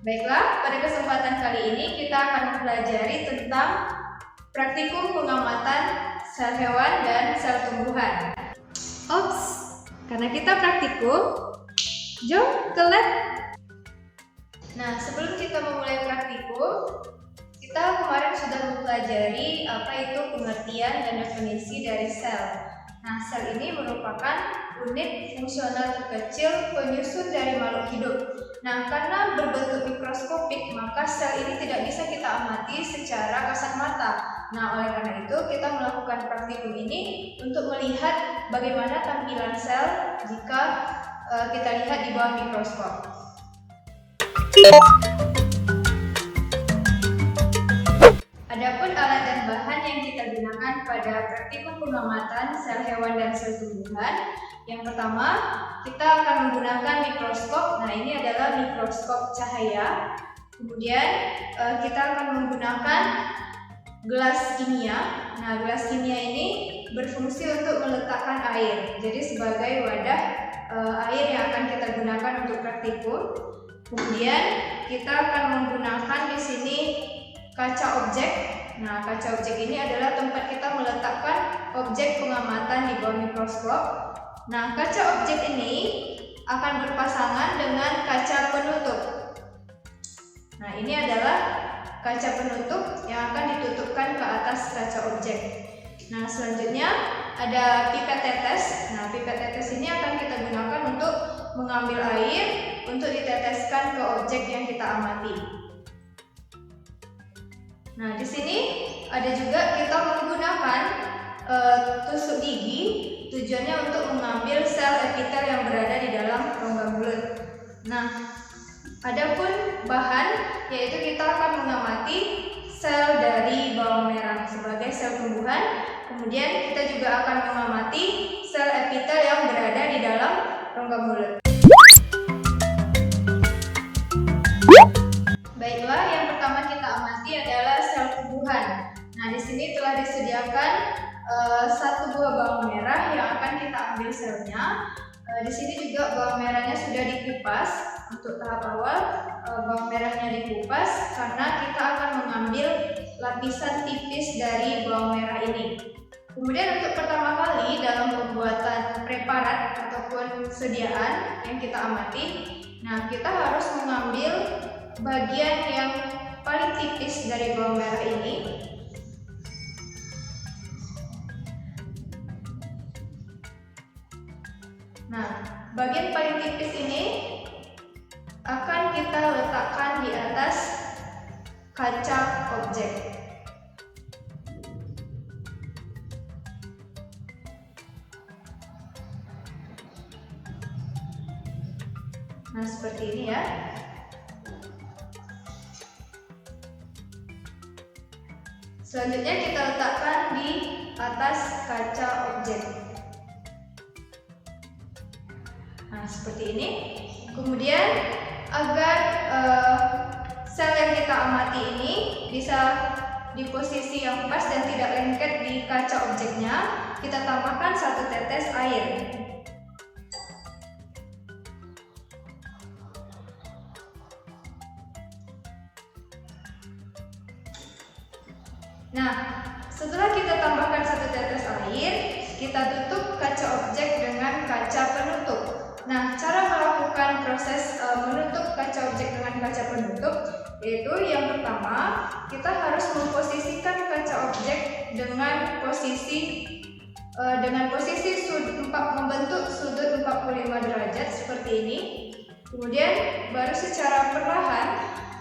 Baiklah, pada kesempatan kali ini kita akan mempelajari tentang praktikum pengamatan sel hewan dan sel tumbuhan. Ops, karena kita praktikum, jom ke lab. Nah, sebelum kita memulai praktikum, kita kemarin sudah mempelajari apa itu pengertian dan definisi dari sel. Nah, sel ini merupakan unit fungsional terkecil penyusun dari makhluk hidup. Nah, karena berbentuk mikroskopik, maka sel ini tidak bisa kita amati secara kasat mata. Nah, oleh karena itu kita melakukan praktikum ini untuk melihat bagaimana tampilan sel jika kita lihat di bawah mikroskop. Adapun alat dan bahan yang kita gunakan pada praktikum pengamatan sel hewan dan sel tumbuhan, yang pertama kita akan menggunakan mikroskop. Nah, ini adalah mikroskop cahaya. Kemudian kita akan menggunakan gelas kimia. Nah, gelas kimia ini berfungsi untuk meletakkan air. Jadi sebagai wadah air yang akan kita gunakan untuk praktikum. Kemudian kita akan menggunakan di sini kaca objek. Nah, kaca objek ini adalah tempat kita meletakkan objek pengamatan di bawah mikroskop. Nah, kaca objek ini akan berpasangan dengan kaca penutup. Nah, ini adalah kaca penutup yang akan ditutupkan ke atas kaca objek. Nah, selanjutnya ada pipet tetes. Nah, pipet tetes ini akan kita gunakan untuk mengambil air untuk diteteskan ke objek yang kita amati. Nah, di sini ada juga kita menggunakan tusuk gigi, tujuannya untuk mengambil sel epitel yang berada di dalam rongga mulut. Nah, adapun bahan yaitu kita akan mengamati sel dari bawang merah sebagai sel tumbuhan. Kemudian kita juga akan mengamati sel epitel yang berada di dalam rongga mulut. Baiklah, yang pertama kita amati adalah sel tumbuhan. Nah, di sini telah disediakan satu buah bawang merah yang akan kita ambil selnya. Di sini juga bawang merahnya sudah dikupas. Untuk tahap awal, bawang merahnya dikupas karena kita akan mengambil lapisan tipis dari bawang merah ini. Kemudian untuk pertama kali dalam pembuatan preparat ataupun sediaan yang kita amati, nah kita harus mengambil bagian yang paling tipis dari bawang merah ini. Nah, bagian paling tipis ini akan kita letakkan di atas kaca objek. Nah, seperti ini ya. Selanjutnya kita letakkan di atas kaca objek. Nah, seperti ini. Kemudian agar sel yang kita amati ini bisa di posisi yang pas dan tidak lengket di kaca objeknya, kita tambahkan 1 tetes air. Nah, setelah kita tambahkan 1 tetes air, kita tutup kaca objek dengan kaca penutup. Nah, cara melakukan proses menutup kaca objek dengan kaca penutup yaitu yang pertama, kita harus memposisikan kaca objek dengan posisi membentuk sudut 45 derajat seperti ini. Kemudian baru secara perlahan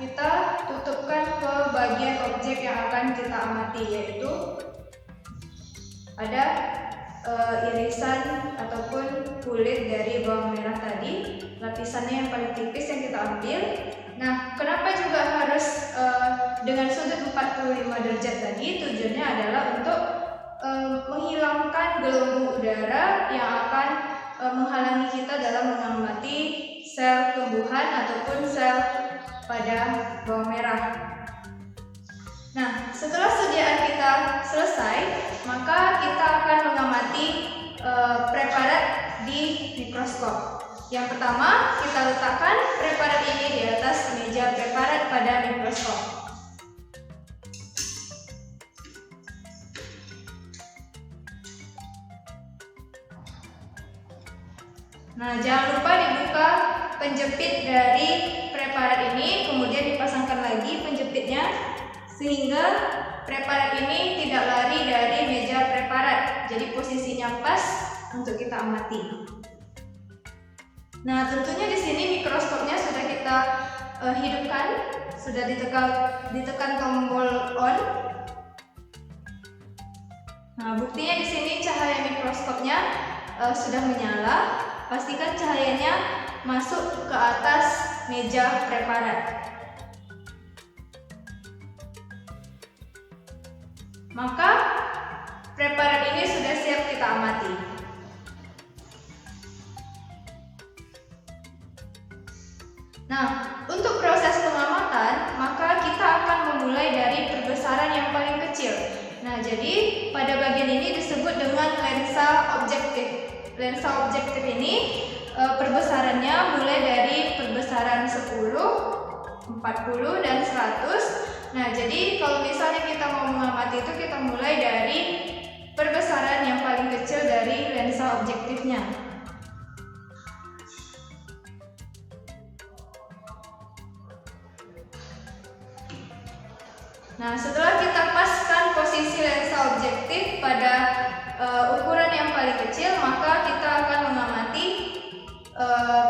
kita tutupkan ke bagian objek yang akan kita amati, yaitu ada irisan ataupun kulit dari bawang merah tadi, lapisannya yang paling tipis yang kita ambil. Nah, kenapa juga harus dengan sudut 45 derajat tadi? Tujuannya adalah untuk menghilangkan gelembung udara yang akan menghalangi kita dalam mengamati sel tumbuhan ataupun sel pada bawang merah. Nah, setelah sediaan kita selesai, maka kita akan mengamati preparat di mikroskop. Yang pertama, kita letakkan preparat ini di atas meja preparat. Nah, jangan lupa dibuka penjepit dari preparat ini, kemudian dipasangkan lagi penjepitnya sehingga preparat ini tidak lari dari meja preparat. Jadi posisinya pas untuk kita amati. Nah, tentunya di sini mikroskopnya sudah kita hidupkan, sudah ditekan tombol on. Nah, buktinya di sini cahaya mikroskopnya sudah menyala. Pastikan cahayanya masuk ke atas meja preparat. Maka preparat ini sudah siap kita amati. Nah, untuk proses pengamatan, maka kita akan memulai dari perbesaran yang paling kecil. Nah, jadi pada bagian ini disebut dengan lensa objektif. Lensa objektif ini perbesarannya mulai dari perbesaran 10, 40, dan 100. Nah, jadi kalau misalnya kita mau mengamati itu, kita mulai dari perbesaran yang paling kecil dari lensa objektifnya. Nah, setelah kita paskan posisi lensa objektif pada ukuran yang paling kecil, maka kita akan mengamati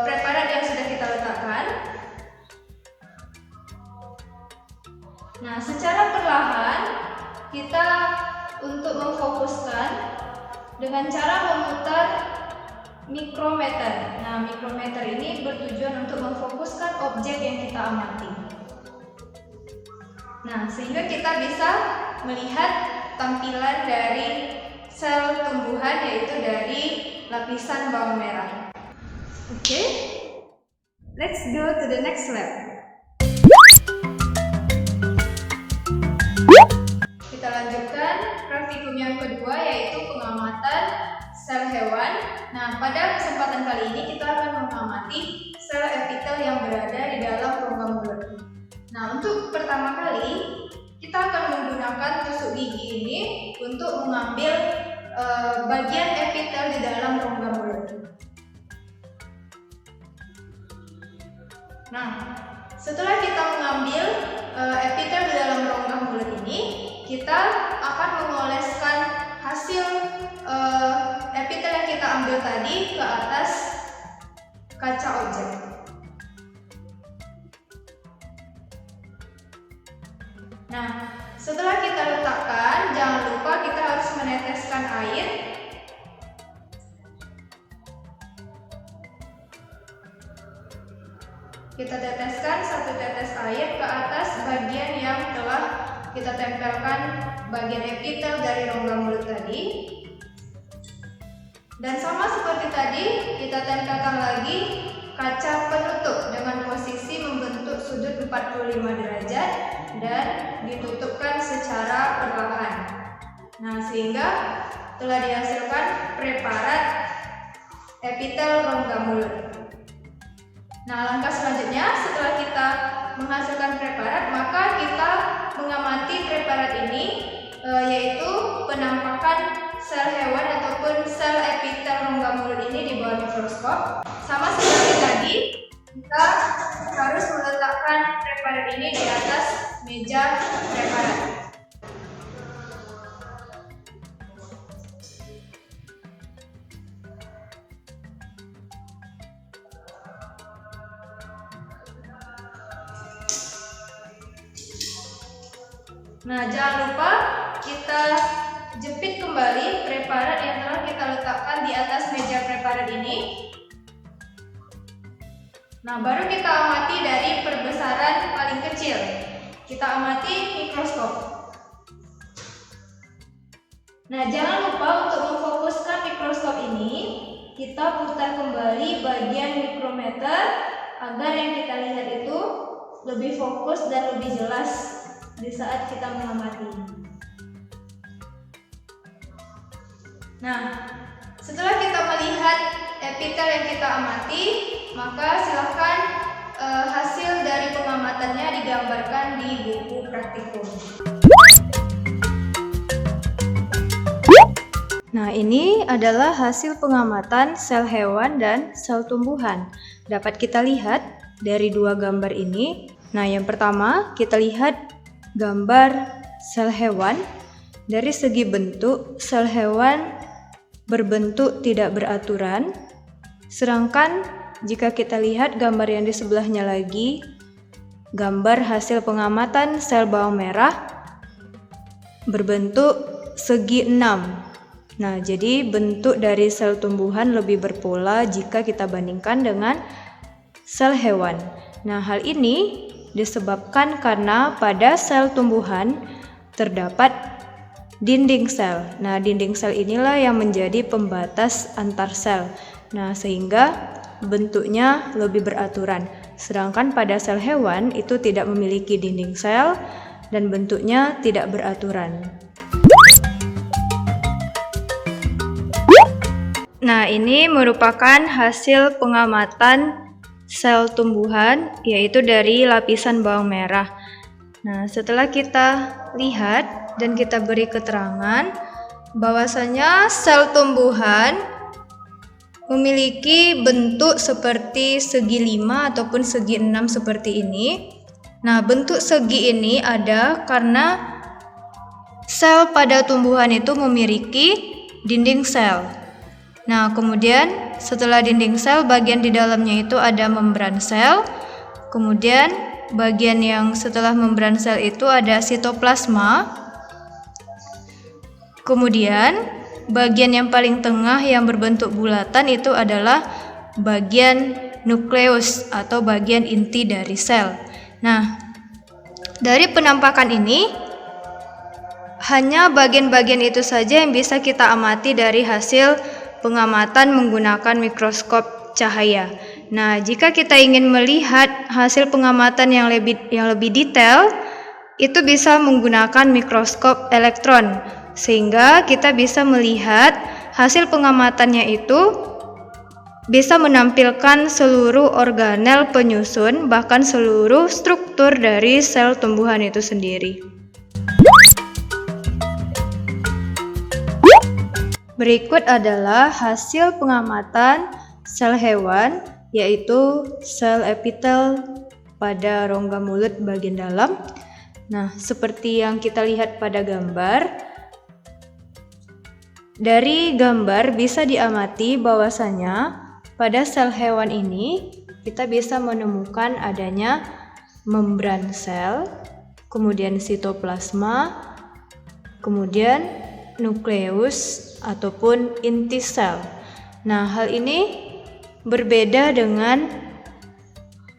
preparat yang sudah kita letakkan. Nah, secara perlahan kita untuk memfokuskan dengan cara memutar mikrometer. Nah, mikrometer ini bertujuan untuk memfokuskan objek yang kita amati. Nah, sehingga kita bisa melihat tampilan dari sel tumbuhan, yaitu dari lapisan bawang merah. Oke, let's go to the next lab. Kita lanjutkan praktikum yang kedua, yaitu pengamatan sel hewan. Nah, pada kesempatan kali ini kita akan mengamati sel epitel yang berada di dalam rongga mulut. Nah, untuk pertama kali kita akan menggunakan tusuk gigi ini untuk mengambil bagian epitel di dalam rongga mulut. Nah, setelah kita mengambil epitel di dalam rongga mulut ini, kita akan mengoleskan hasil epitel yang kita ambil tadi ke atas kaca objek. Nah, setelah kita letakkan, jangan lupa kita harus meneteskan air. Kita teteskan 1 tetes air ke atas bagian yang telah kita tempelkan bagian epitel dari rongga mulut tadi. Dan sama seperti tadi, kita tempelkan lagi kaca penutup dengan posisi membentuk sudut 45 derajat dan ditutupkan secara perlahan. Nah, sehingga telah dihasilkan preparat epitel rongga mulut. Nah, langkah selanjutnya setelah kita menghasilkan preparat, maka kita mengamati preparat ini, yaitu penampakan sel hewan ataupun sel epitel rongga mulut ini di bawah mikroskop. Sama seperti tadi, kita harus meletakkan preparat ini di atas meja preparat. Nah, jangan lupa kita jepit kembali preparat yang telah kita letakkan di atas meja preparat ini. Nah, baru kita amati dari perbesaran paling kecil. Kita amati mikroskop. Nah, jangan lupa untuk memfokuskan mikroskop ini, kita putar kembali bagian mikrometer agar yang kita lihat itu lebih fokus dan lebih jelas di saat kita mengamati. Nah, setelah kita melihat epitel yang kita amati, maka silakan hasil dari pengamatannya digambarkan di buku praktikum. Nah, ini adalah hasil pengamatan sel hewan dan sel tumbuhan. Dapat kita lihat dari dua gambar ini. Nah, yang pertama kita lihat gambar sel hewan. Dari segi bentuk, sel hewan berbentuk tidak beraturan. Sedangkan jika kita lihat gambar yang di sebelahnya lagi, gambar hasil pengamatan sel bawang merah berbentuk segi 6. Nah, jadi bentuk dari sel tumbuhan lebih berpola jika kita bandingkan dengan sel hewan. Nah, hal ini disebabkan karena pada sel tumbuhan terdapat dinding sel. Nah, dinding sel inilah yang menjadi pembatas antar sel. Nah, sehingga bentuknya lebih beraturan. Sedangkan pada sel hewan itu tidak memiliki dinding sel dan bentuknya tidak beraturan. Nah, ini merupakan hasil pengamatan sel tumbuhan, yaitu dari lapisan bawang merah. Nah, setelah kita lihat dan kita beri keterangan bahwasanya sel tumbuhan memiliki bentuk seperti segi 5 ataupun segi 6 seperti ini. Nah, bentuk segi ini ada karena sel pada tumbuhan itu memiliki dinding sel. Nah, kemudian setelah dinding sel, bagian di dalamnya itu ada membran sel. Kemudian bagian yang setelah membran sel itu ada sitoplasma. Kemudian bagian yang paling tengah yang berbentuk bulatan itu adalah bagian nukleus atau bagian inti dari sel. Nah, dari penampakan ini hanya bagian-bagian itu saja yang bisa kita amati dari hasil pengamatan menggunakan mikroskop cahaya. Nah, jika kita ingin melihat hasil pengamatan yang lebih detail, itu bisa menggunakan mikroskop elektron, sehingga kita bisa melihat hasil pengamatannya itu bisa menampilkan seluruh organel penyusun, bahkan seluruh struktur dari sel tumbuhan itu sendiri. Berikut adalah hasil pengamatan sel hewan, yaitu sel epitel pada rongga mulut bagian dalam. Nah, seperti yang kita lihat pada gambar, dari gambar bisa diamati bahwasanya pada sel hewan ini kita bisa menemukan adanya membran sel, kemudian sitoplasma, kemudian nukleus ataupun inti sel. Nah, hal ini berbeda dengan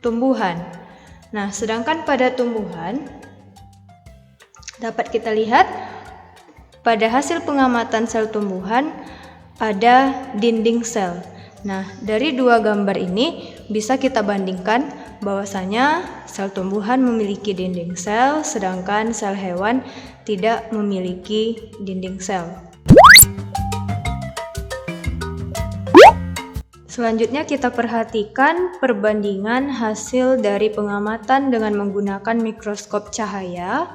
tumbuhan. Nah, sedangkan pada tumbuhan dapat kita lihat pada hasil pengamatan sel tumbuhan ada dinding sel. Nah, dari dua gambar ini bisa kita bandingkan bahwasanya sel tumbuhan memiliki dinding sel, sedangkan sel hewan tidak memiliki dinding sel. Selanjutnya kita perhatikan perbandingan hasil dari pengamatan dengan menggunakan mikroskop cahaya,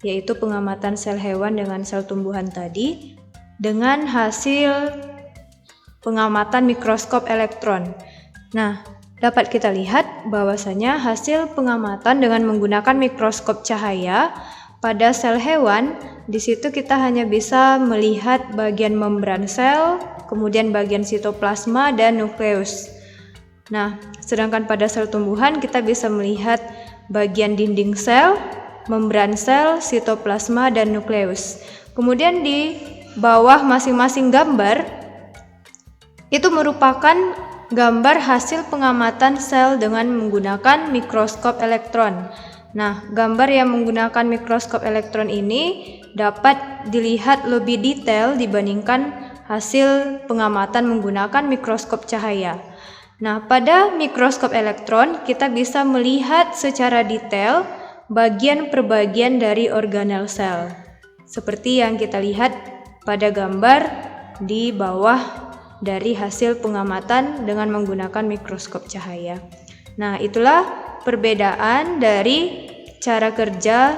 yaitu pengamatan sel hewan dengan sel tumbuhan tadi, dengan hasil pengamatan mikroskop elektron. Nah, dapat kita lihat bahwasanya hasil pengamatan dengan menggunakan mikroskop cahaya pada sel hewan, di situ kita hanya bisa melihat bagian membran sel, kemudian bagian sitoplasma dan nukleus. Nah, sedangkan pada sel tumbuhan kita bisa melihat bagian dinding sel, membran sel, sitoplasma dan nukleus. Kemudian di bawah masing-masing gambar itu merupakan gambar hasil pengamatan sel dengan menggunakan mikroskop elektron. Nah, gambar yang menggunakan mikroskop elektron ini dapat dilihat lebih detail dibandingkan hasil pengamatan menggunakan mikroskop cahaya. Nah, pada mikroskop elektron kita bisa melihat secara detail bagian per bagian dari organel sel, seperti yang kita lihat pada gambar di bawah dari hasil pengamatan dengan menggunakan mikroskop cahaya. Nah, itulah perbedaan dari cara kerja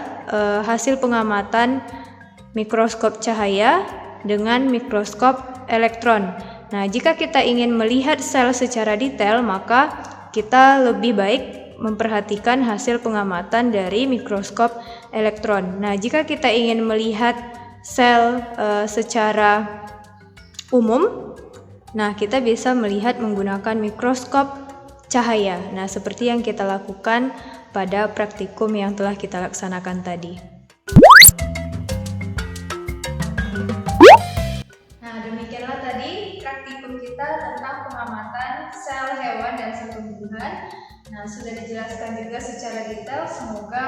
hasil pengamatan mikroskop cahaya dengan mikroskop elektron. Nah, jika kita ingin melihat sel secara detail, maka kita lebih baik memperhatikan hasil pengamatan dari mikroskop elektron. Nah, jika kita ingin melihat sel secara umum, nah kita bisa melihat menggunakan mikroskop cahaya. Nah, seperti yang kita lakukan pada praktikum yang telah kita laksanakan tadi. Nah, demikianlah tadi praktikum kita tentang pengamatan sel hewan dan sel tumbuhan. Nah, sudah dijelaskan juga secara detail. Semoga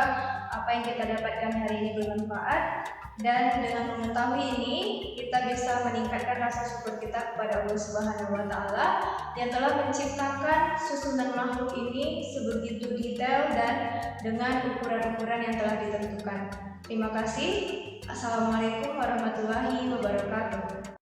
apa yang kita dapatkan hari ini bermanfaat. Dan dengan mengetahui ini, kita bisa meningkatkan rasa syukur kita kepada Allah Subhanahu wa Ta'ala yang telah menciptakan susunan makhluk ini sebegitu detail dan dengan ukuran-ukuran yang telah ditentukan. Terima kasih. Assalamualaikum warahmatullahi wabarakatuh.